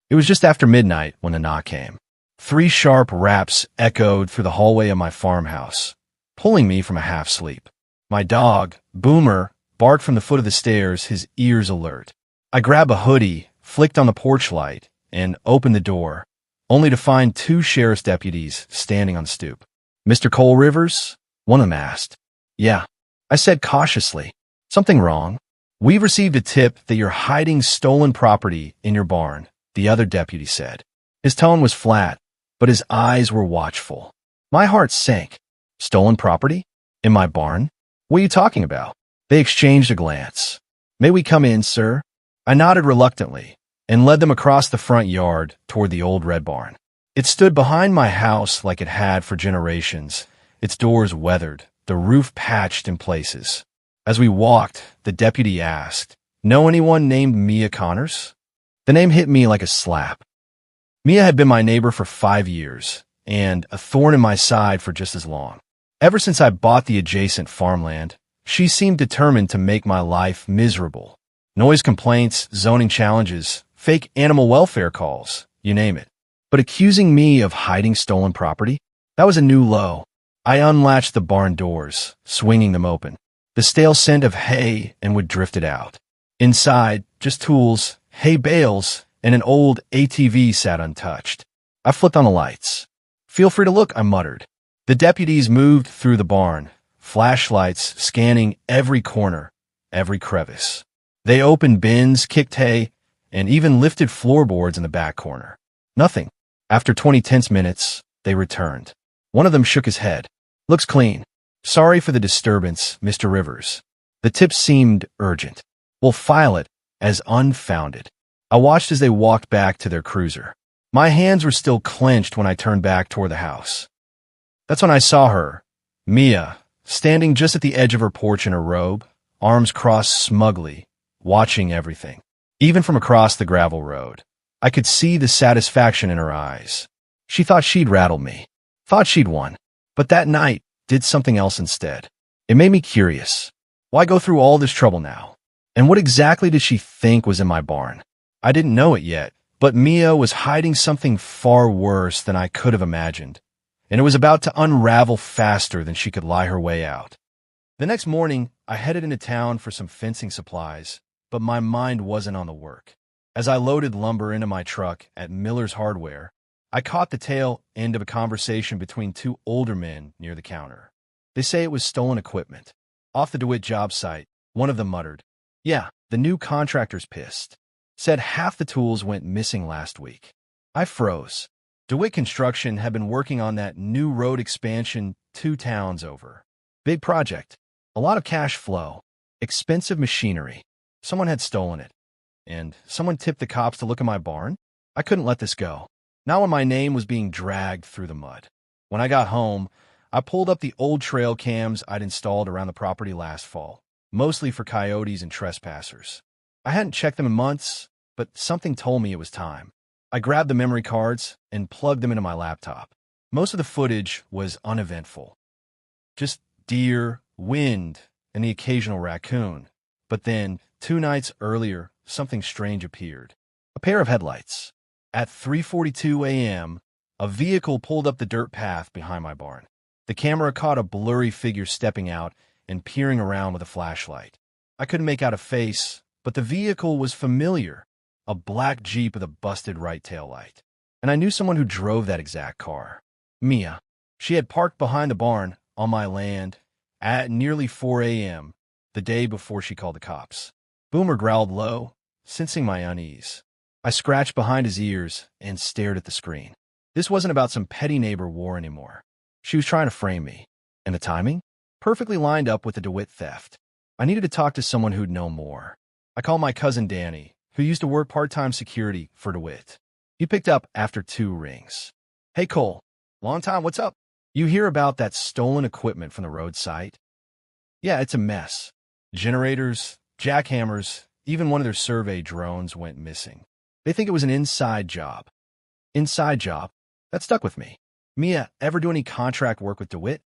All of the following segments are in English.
It was just after midnight when the knock came. 3 sharp raps echoed through the hallway of my farmhouse, pulling me from a half-sleep. My dog, Boomer, barked from the foot of the stairs, his ears alert. I grabbed a hoodie, flicked on the porch light, and opened the door, only to find 2 sheriff's deputies standing on the stoop. "Mr. Cole Rivers?" one of them asked. "Yeah," I said cautiously. "Something wrong?" "We've received a tip that you're hiding stolen property in your barn," the other deputy said. His tone was flat, but his eyes were watchful. My heart sank. "Stolen property? In my barn? What are you talking about?" They exchanged a glance. "May we come in, sir?" I nodded reluctantly and led them across the front yard toward the old red barn. It stood behind my house like it had for generations, its doors weathered, the roof patched in places. As we walked, the deputy asked, "Know anyone named Mia Connors?" The name hit me like a slap. Mia had been my neighbor for 5 years, and a thorn in my side for just as long. Ever since I bought the adjacent farmland, she seemed determined to make my life miserable. Noise complaints, zoning challenges, fake animal welfare calls, you name it. But accusing me of hiding stolen property? That was a new low. I unlatched the barn doors, swinging them open. The stale scent of hay and wood drifted out. Inside, just tools, hay bales, and an old ATV sat untouched. I flipped on the lights. "Feel free to look," I muttered. The deputies moved through the barn, flashlights scanning every corner, every crevice. They opened bins, kicked hay, and even lifted floorboards in the back corner. Nothing. After 20 tense minutes, they returned. One of them shook his head. "Looks clean. Sorry for the disturbance, Mr. Rivers." The tip seemed urgent. "We'll file it as unfounded." I watched as they walked back to their cruiser. My hands were still clenched when I turned back toward the house. That's when I saw her, Mia, standing just at the edge of her porch in her robe, arms crossed smugly, watching everything. Even from across the gravel road, I could see the satisfaction in her eyes. She thought she'd rattled me, thought she'd won, but that night did something else instead. It made me curious. Why go through all this trouble now? And what exactly did she think was in my barn? I didn't know it yet, but Mia was hiding something far worse than I could have imagined, and it was about to unravel faster than she could lie her way out. The next morning, I headed into town for some fencing supplies, but my mind wasn't on the work. As I loaded lumber into my truck at Miller's Hardware, I caught the tail end of a conversation between 2 older men near the counter. They say it was stolen equipment. Off the DeWitt job site, one of them muttered, "Yeah, the new contractor's pissed. Said half the tools went missing last week." I froze. DeWitt Construction had been working on that new road expansion 2 towns over. Big project. A lot of cash flow. Expensive machinery. Someone had stolen it. And someone tipped the cops to look in my barn? I couldn't let this go. Not when my name was being dragged through the mud. When I got home, I pulled up the old trail cams I'd installed around the property last fall, mostly for coyotes and trespassers. I hadn't checked them in months, but something told me it was time. I grabbed the memory cards and plugged them into my laptop. Most of the footage was uneventful. Just deer, wind, and the occasional raccoon. But then, 2 nights earlier, something strange appeared. A pair of headlights. At 3:42 a.m., a vehicle pulled up the dirt path behind my barn. The camera caught a blurry figure stepping out and peering around with a flashlight. I couldn't make out a face, but the vehicle was familiar, a black Jeep with a busted right taillight. And I knew someone who drove that exact car. Mia. She had parked behind the barn on my land at nearly 4 a.m., the day before she called the cops. Boomer growled low, sensing my unease. I scratched behind his ears and stared at the screen. This wasn't about some petty neighbor war anymore. She was trying to frame me. And the timing? Perfectly lined up with the DeWitt theft. I needed to talk to someone who'd know more. I called my cousin Danny, who used to work part-time security for DeWitt. He picked up after 2 rings. "Hey, Cole. Long time, what's up? You hear about that stolen equipment from the road site?" "Yeah, it's a mess. Generators, jackhammers, even one of their survey drones went missing. They think it was an inside job." Inside job? That stuck with me. "Mia, ever do any contract work with DeWitt?"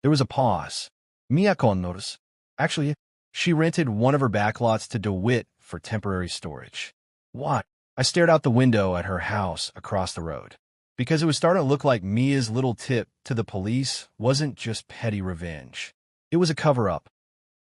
There was a pause. "Mia con notice. Actually, she rented one of her backlots to DeWitt for temporary storage." "Why?" I stared out the window at her house across the road, because it was starting to look like Mia's little tip to the police wasn't just petty revenge. It was a cover-up.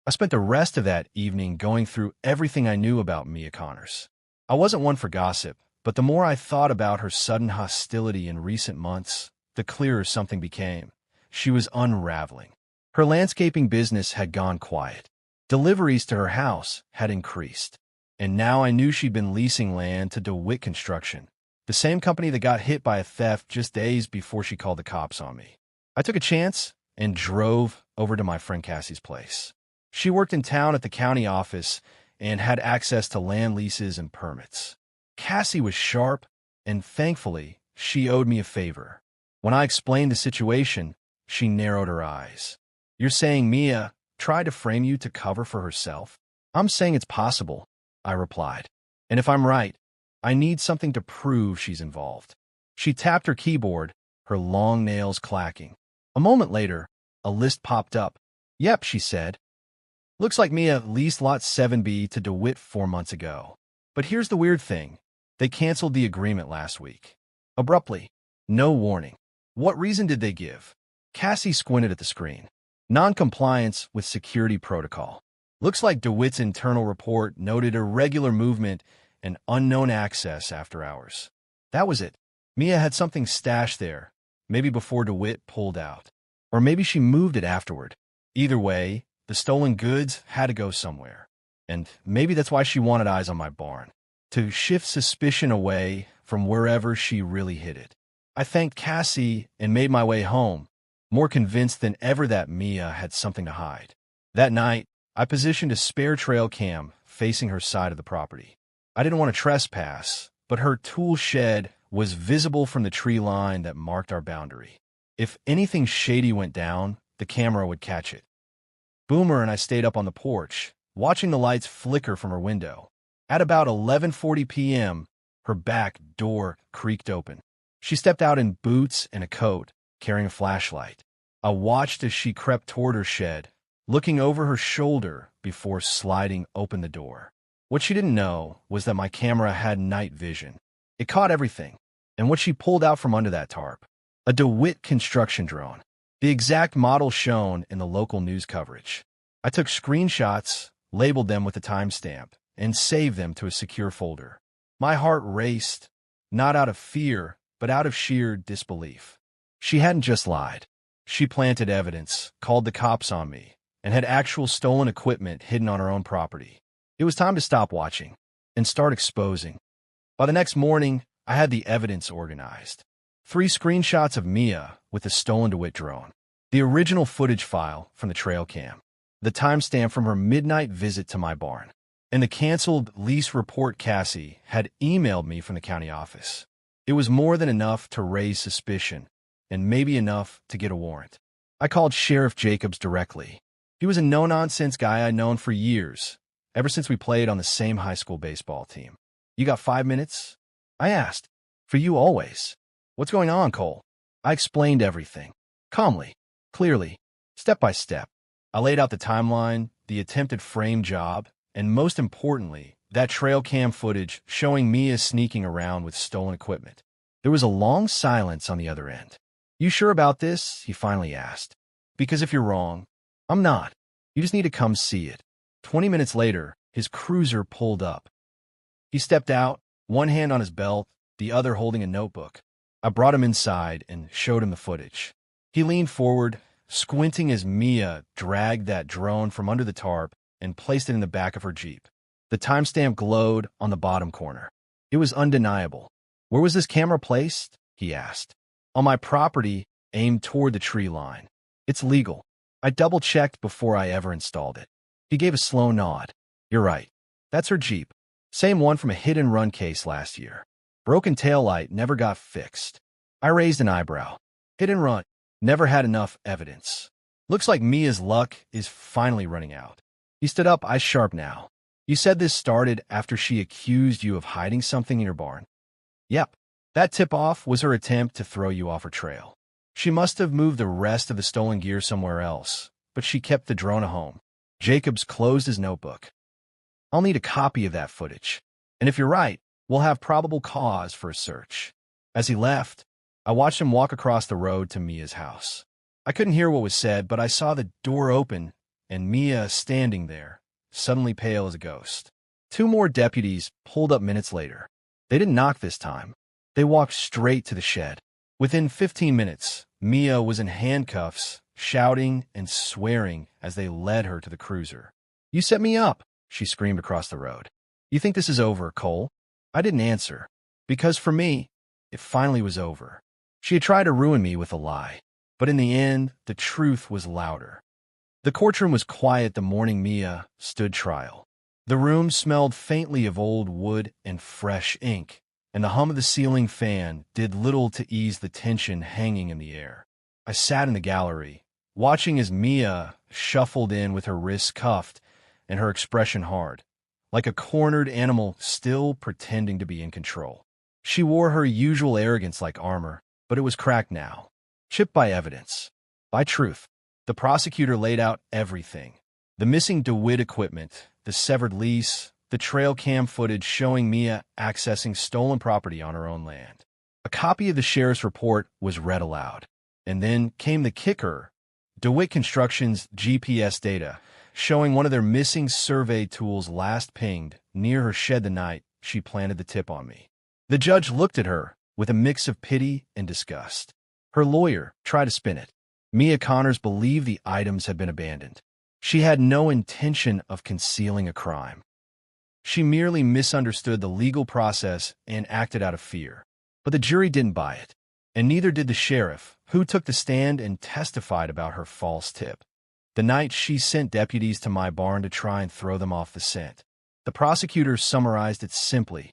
I spent the rest of that evening going through everything I knew about Mia Connors. I wasn't one for gossip, but the more I thought about her sudden hostility in recent months, the clearer something became. She was unraveling. Her landscaping business had gone quiet. Deliveries to her house had increased. And now I knew she'd been leasing land to DeWitt Construction, the same company that got hit by a theft just days before she called the cops on me. I took a chance and drove over to my friend Cassie's place. She worked in town at the county office and had access to land leases and permits. Cassie was sharp, and thankfully, she owed me a favor. When I explained the situation, she narrowed her eyes. "You're saying Mia tried to frame you to cover for herself?" "I'm saying it's possible," I replied. "And if I'm right, I need something to prove she's involved." She tapped her keyboard, her long nails clacking. A moment later, a list popped up. "Yep," she said. "Looks like Mia leased Lot 7B to DeWitt 4 months ago. But here's the weird thing. They canceled the agreement last week. Abruptly. No warning. What reason did they give?" Cassie squinted at the screen. "Non-compliance with security protocol. Looks like DeWitt's internal report noted irregular movement and unknown access after hours. That was it. Mia had something stashed there, maybe before DeWitt pulled out. Or maybe she moved it afterward. Either way, the stolen goods had to go somewhere. And maybe that's why she wanted eyes on my barn, to shift suspicion away from wherever she really hid it." I thanked Cassie and made my way home, more convinced than ever that Mia had something to hide. That night, I positioned a spare trail cam facing her side of the property. I didn't want to trespass, but her tool shed was visible from the tree line that marked our boundary. If anything shady went down, the camera would catch it. Boomer and I stayed up on the porch, watching the lights flicker from her window. At about 11:40 p.m., her back door creaked open. She stepped out in boots and a coat, carrying a flashlight. I watched as she crept toward her shed, looking over her shoulder before sliding open the door. What she didn't know was that my camera had night vision. It caught everything, and what she pulled out from under that tarp. A DeWitt construction drone, the exact model shown in the local news coverage. I took screenshots, labeled them with a timestamp, and saved them to a secure folder. My heart raced, not out of fear, but out of sheer disbelief. She hadn't just lied. She planted evidence, called the cops on me, and had actual stolen equipment hidden on her own property. It was time to stop watching and start exposing. By the next morning, I had the evidence organized. 3 screenshots of Mia with the stolen DeWitt drone, the original footage file from the trail cam, the timestamp from her midnight visit to my barn, and the canceled lease report Cassie had emailed me from the county office. It was more than enough to raise suspicion, and maybe enough to get a warrant. I called Sheriff Jacobs directly. He was a no-nonsense guy I'd known for years, ever since we played on the same high school baseball team. "You got 5 minutes?" I asked. "For you always." "What's going on, Cole?" I explained everything, calmly, clearly, step by step. I laid out the timeline, the attempted frame job, and most importantly, that trail cam footage showing Mia sneaking around with stolen equipment. There was a long silence on the other end. "You sure about this?" he finally asked. "Because if you're wrong, I'm not. You just need to come see it." 20 minutes later, his cruiser pulled up. He stepped out, one hand on his belt, the other holding a notebook. I brought him inside and showed him the footage. He leaned forward, squinting as Mia dragged that drone from under the tarp and placed it in the back of her Jeep. The timestamp glowed on the bottom corner. It was undeniable. "Where was this camera placed?" he asked. "On my property, aimed toward the tree line. It's legal. I double-checked before I ever installed it." He gave a slow nod. "You're right. That's her Jeep. Same one from a hit-and-run case last year. Broken taillight never got fixed." I raised an eyebrow. "Hit-and-run. Never had enough evidence. Looks like Mia's luck is finally running out." He stood up, eyes sharp now. "You said this started after she accused you of hiding something in your barn?" "Yep. That tip-off was her attempt to throw you off her trail. She must have moved the rest of the stolen gear somewhere else, but she kept the drone at home." Jacobs closed his notebook. "I'll need a copy of that footage. And if you're right, We'll have probable cause for a search. As he left, I watched him walk across the road to Mia's house. I couldn't hear what was said, but I saw the door open and Mia standing there, suddenly pale as a ghost. 2 more deputies pulled up minutes later. They didn't knock this time. They walked straight to the shed. Within 15 minutes, Mia was in handcuffs, shouting and swearing as they led her to the cruiser. "You set me up," she screamed across the road. "You think this is over, Cole?" I didn't answer, because for me, it finally was over. She had tried to ruin me with a lie, but in the end, the truth was louder. The courtroom was quiet the morning Mia stood trial. The room smelled faintly of old wood and fresh ink, and the hum of the ceiling fan did little to ease the tension hanging in the air. I sat in the gallery, watching as Mia shuffled in with her wrists cuffed and her expression hard, like a cornered animal still pretending to be in control. She wore her usual arrogance like armor, but it was cracked now, chipped by evidence, by truth. The prosecutor laid out everything: the missing DeWitt equipment, the severed lease, the trail cam footage showing Mia accessing stolen property on her own land. A copy of the sheriff's report was read aloud. And then came the kicker: DeWitt Construction's GPS data, showing one of their missing survey tools last pinged near her shed the night she planted the tip on me. The judge looked at her with a mix of pity and disgust. Her lawyer tried to spin it. Mia Connors believed the items had been abandoned. She had no intention of concealing a crime. She merely misunderstood the legal process and acted out of fear. But the jury didn't buy it, and neither did the sheriff, who took the stand and testified about her false tip. The night she sent deputies to my barn to try and throw them off the scent. The prosecutor summarized it simply: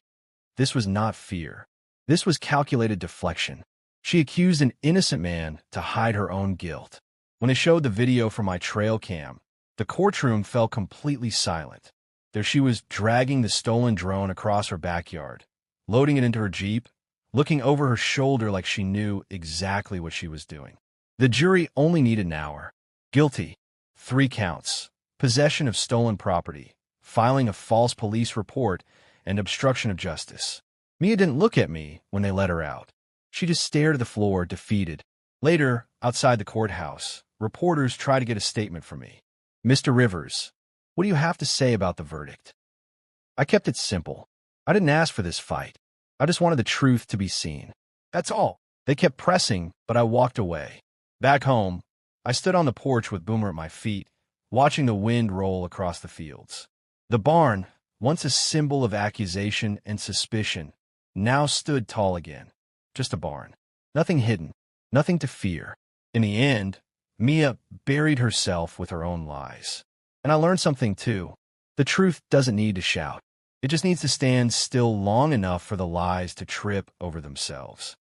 this was not fear. This was calculated deflection. She accused an innocent man to hide her own guilt. When they showed the video from my trail cam, the courtroom fell completely silent. There she was, dragging the stolen drone across her backyard, loading it into her Jeep, looking over her shoulder like she knew exactly what she was doing. The jury only needed an hour. Guilty. 3 counts: possession of stolen property, filing a false police report, and obstruction of justice. Mia didn't look at me when they let her out. She just stared at the floor, defeated. Later, outside the courthouse, reporters tried to get a statement from me. "Mr. Rivers, what do you have to say about the verdict?" I kept it simple. I didn't ask for this fight. I just wanted the truth to be seen. That's all. They kept pressing, but I walked away. Back home, I stood on the porch with Boomer at my feet, watching the wind roll across the fields. The barn, once a symbol of accusation and suspicion, now stood tall again. Just a barn. Nothing hidden. Nothing to fear. In the end, Mia buried herself with her own lies. And I learned something too. The truth doesn't need to shout. It just needs to stand still long enough for the lies to trip over themselves.